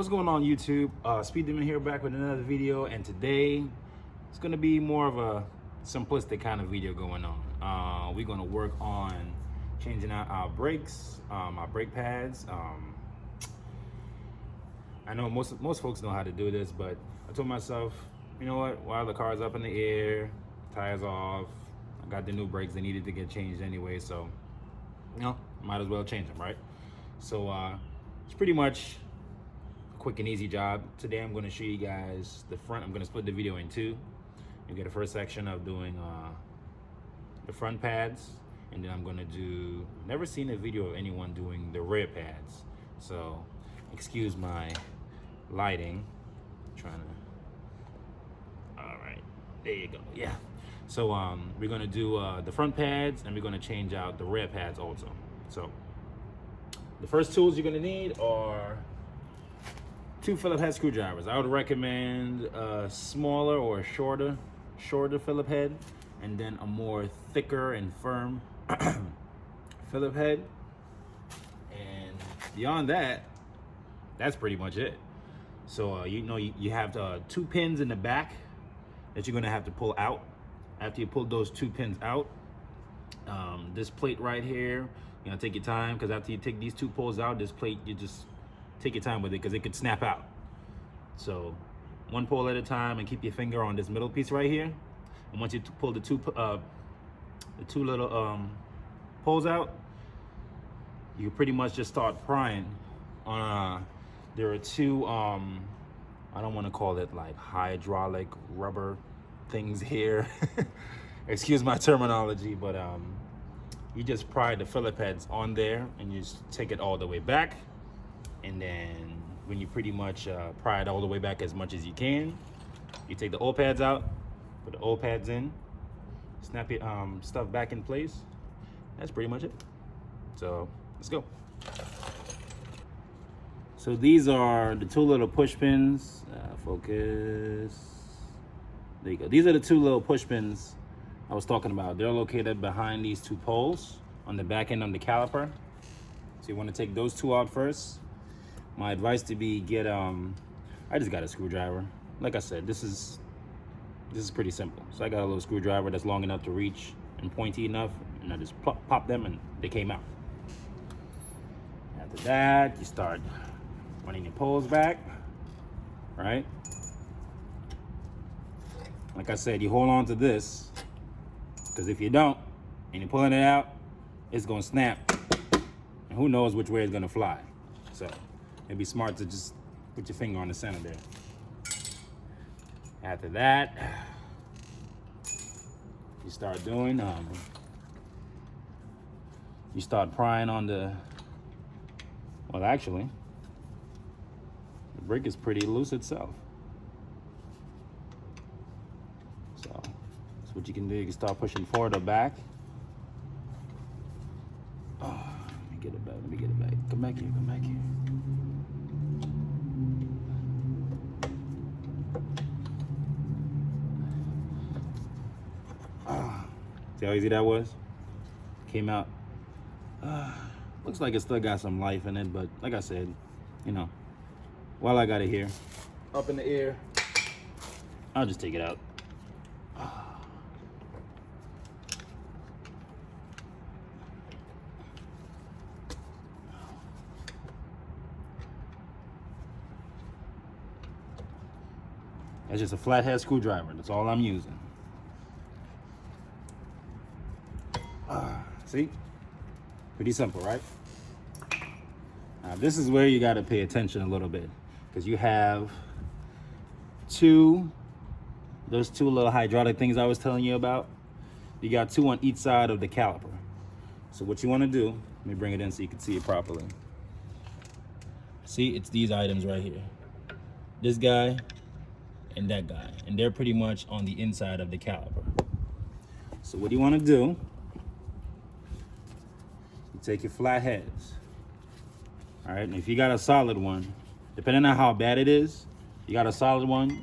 What's going on, YouTube? Speed Demon here, back with another video, and today it's gonna be more of a simplistic kind of video going on. We're gonna work on changing out our brakes, our brake pads. I know most folks know how to do this, but I told myself, you know what? While the car's up in the air, tires off, I got the new brakes. They needed to get changed anyway, so you know, might as well change them, right? So it's pretty much quick and easy job. Today I'm going to show you guys the front. I'm going to split the video in two. You get the first section of doing the front pads, and then I'm going to do, never seen a video of anyone doing the rear pads, so excuse my lighting. Trying to, all right, there you go. Yeah, so we're going to do the front pads, and we're going to change out the rear pads also. So the first tools you're going to need are two Phillips head screwdrivers. I would recommend a smaller or a shorter Phillips head, and then a more thicker and firm Phillips head. And beyond that, that's pretty much it. So you have two pins in the back that you're gonna have to pull out. After you pull those two pins out, this plate right here, you know, take your time, because after you take these two pulls out, this plate, you just take your time with it, because it could snap out. So one pull at a time, and keep your finger on this middle piece right here. And once you pull the two little pulls out, you pretty much just start prying on there are two I don't want to call it like hydraulic rubber things here. Excuse my terminology, but you just pry the Phillips heads on there, and you just take it all the way back. And then when you pretty much pry it all the way back as much as you can, you take the old pads out, put the old pads in, snap your stuff back in place. That's pretty much it. So let's go. So these are the two little push pins. Focus. There you go. These are the two little push pins I was talking about. They're located behind these two poles on the back end of the caliper. So you want to take those two out first. My advice to be get I just got a screwdriver. Like I said, this is pretty simple. So I got a little screwdriver that's long enough to reach and pointy enough, and I just pop them, and they came out. After that, you start running your poles back, right? Like I said, you hold on to this, because if you don't and you're pulling it out, it's gonna snap, and who knows which way it's gonna fly. So it'd be smart to just put your finger on the center there. After that, you start doing, you start prying on the, well, actually, the brake is pretty loose itself. So that's what you can do. You can start pushing forward or back. Oh, let me get it back. Let me get it back. Come back here. Come back here. See how easy that was? Came out. Looks like it still got some life in it, but like I said, you know, while I got it here, up in the air, I'll just take it out. That's just a flathead screwdriver. That's all I'm using. See? Pretty simple, right? Now, this is where you got to pay attention a little bit, because you have those two little hydraulic things I was telling you about. You got two on each side of the caliper. So what you want to do, let me bring it in so you can see it properly. See, it's these items right here. This guy and that guy. And they're pretty much on the inside of the caliper. So what you want to do, take your flat heads, all right? And if you got a solid one, depending on how bad it is, you got a solid one,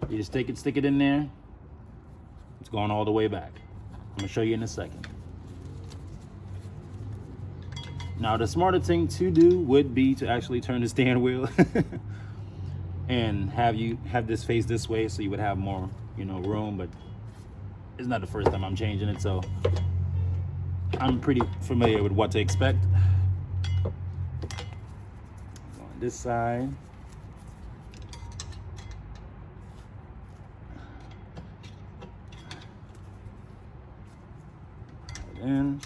you just stick it in there. It's going all the way back. I'm gonna show you in a second. Now, the smarter thing to do would be to actually turn the steering wheel and have this face this way, so you would have more, room. But it's not the first time I'm changing it, so I'm pretty familiar with what to expect. On this side, right in.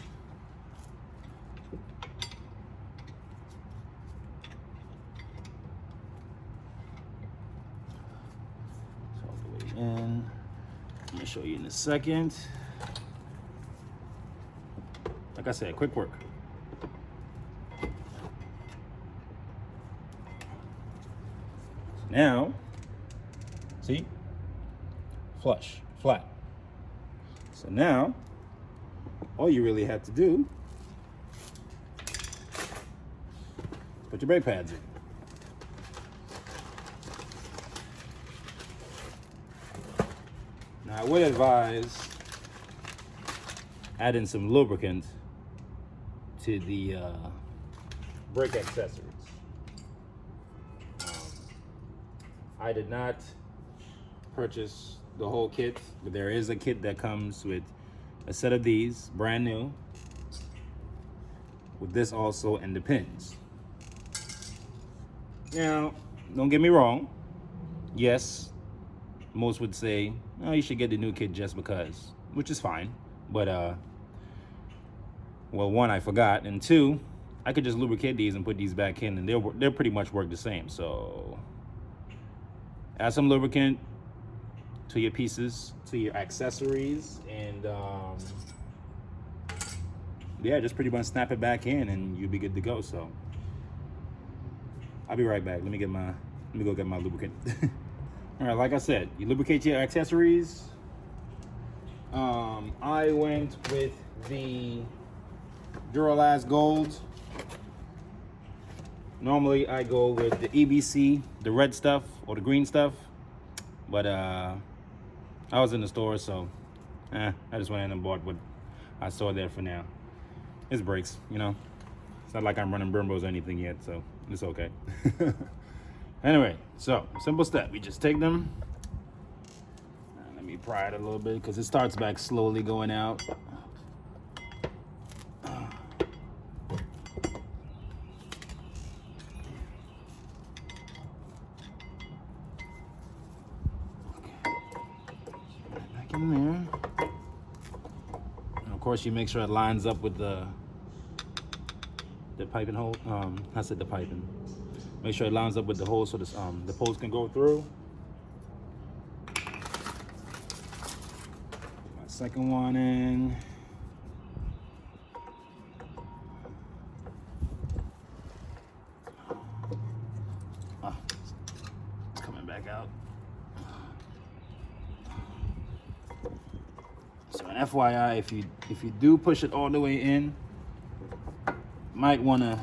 And I'm gonna show you in a second. Like I said, quick work. Now, see? Flush, flat. So now, all you really have to do is put your brake pads in. Now, I would advise adding some lubricant to the brake accessories. I did not purchase the whole kit, but there is a kit that comes with a set of these, brand new, with this also and the pins. Now, don't get me wrong. Yes, most would say, oh, you should get the new kit just because, which is fine. But, well, one, I forgot, and two, I could just lubricate these and put these back in, and they'll pretty much work the same. So, add some lubricant to your pieces, to your accessories, and yeah, just pretty much snap it back in, and you'll be good to go. So, I'll be right back. Let me go get my lubricant. All right, like I said, you lubricate your accessories. I went with the Duralast Gold. Normally I go with the EBC, the red stuff or the green stuff, but I was in the store, so I just went in and bought what I saw there for now. It's brakes, It's not like I'm running Brembos or anything yet, so it's okay. Anyway, so simple step. We just take them. Let me pry it a little bit because it starts back slowly going out. Back in there. And of course, you make sure it lines up with the piping hole. I said the piping. Make sure it lines up with the hole so the post can go through. My second one in. It's coming back out. So an FYI, if you do push it all the way in, might want to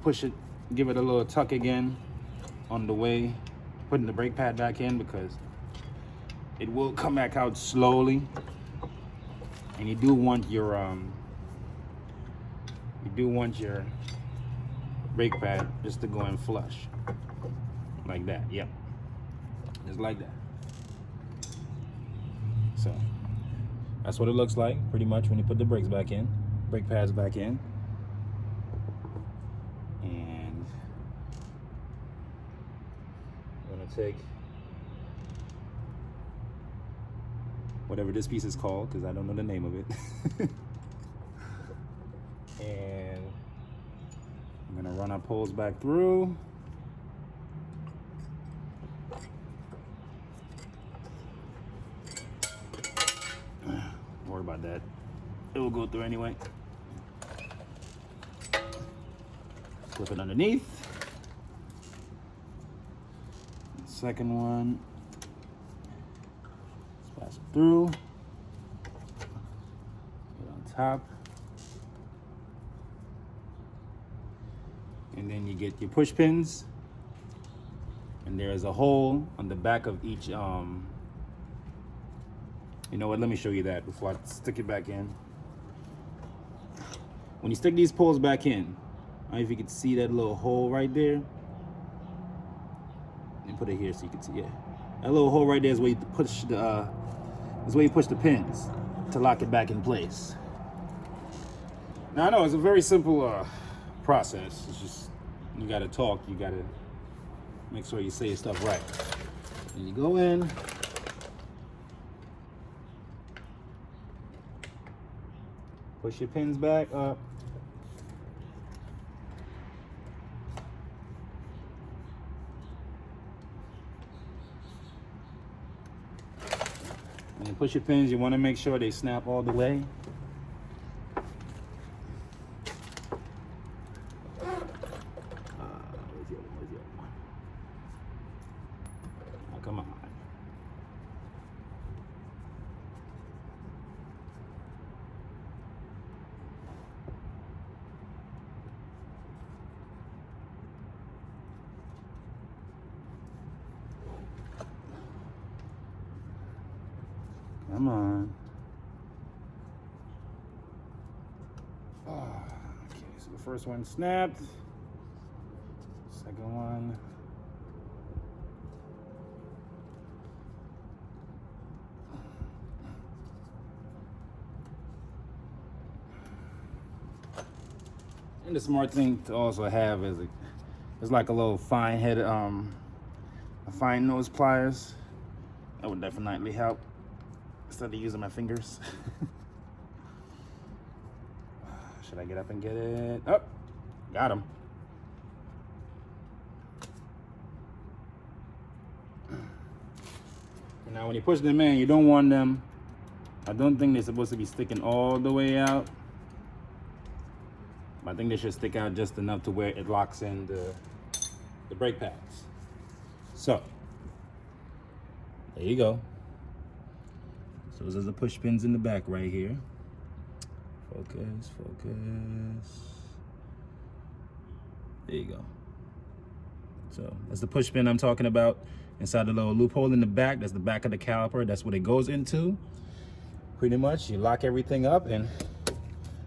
push it, give it a little tuck again on the way, putting the brake pad back in, because it will come back out slowly. And you do want your brake pad just to go in flush. Like that, yep. Just like that. So that's what it looks like pretty much when you put the brakes back in, brake pads back in. And I'm gonna take whatever this piece is called, because I don't know the name of it. And I'm gonna run our poles back through. Don't worry about that. It will go through anyway. Flip it underneath. Second one. Splash it through. Get on top. And then you get your push pins. And there is a hole on the back of each, you know what, let me show you that before I stick it back in. When you stick these poles back in, I don't know if you can see that little hole right there. Let me put it here so you can see it. That little hole right there is where you push the pins to lock it back in place. Now I know it's a very simple process. It's just you gotta talk, you gotta make sure you say your stuff right. And you go in. Push your pins back up. And you push your pins, you want to make sure they snap all the way. Where's the other one? Oh, come on. Come on. Okay, so the first one snapped. Second one. And the smart thing to also have is it's like a little fine head, a fine nose pliers. That would definitely help instead of using my fingers. Should I get up and get it? Oh, got him. Now when you push them in, you don't want them, I don't think they're supposed to be sticking all the way out. I think they should stick out just enough to where it locks in the brake pads. So, there you go. So those are the push pins in the back right here. Focus, focus. There you go. So that's the push pin I'm talking about. Inside the little loophole in the back, that's the back of the caliper. That's what it goes into. Pretty much, you lock everything up and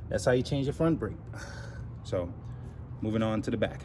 that's how you change your front brake. So, moving on to the back.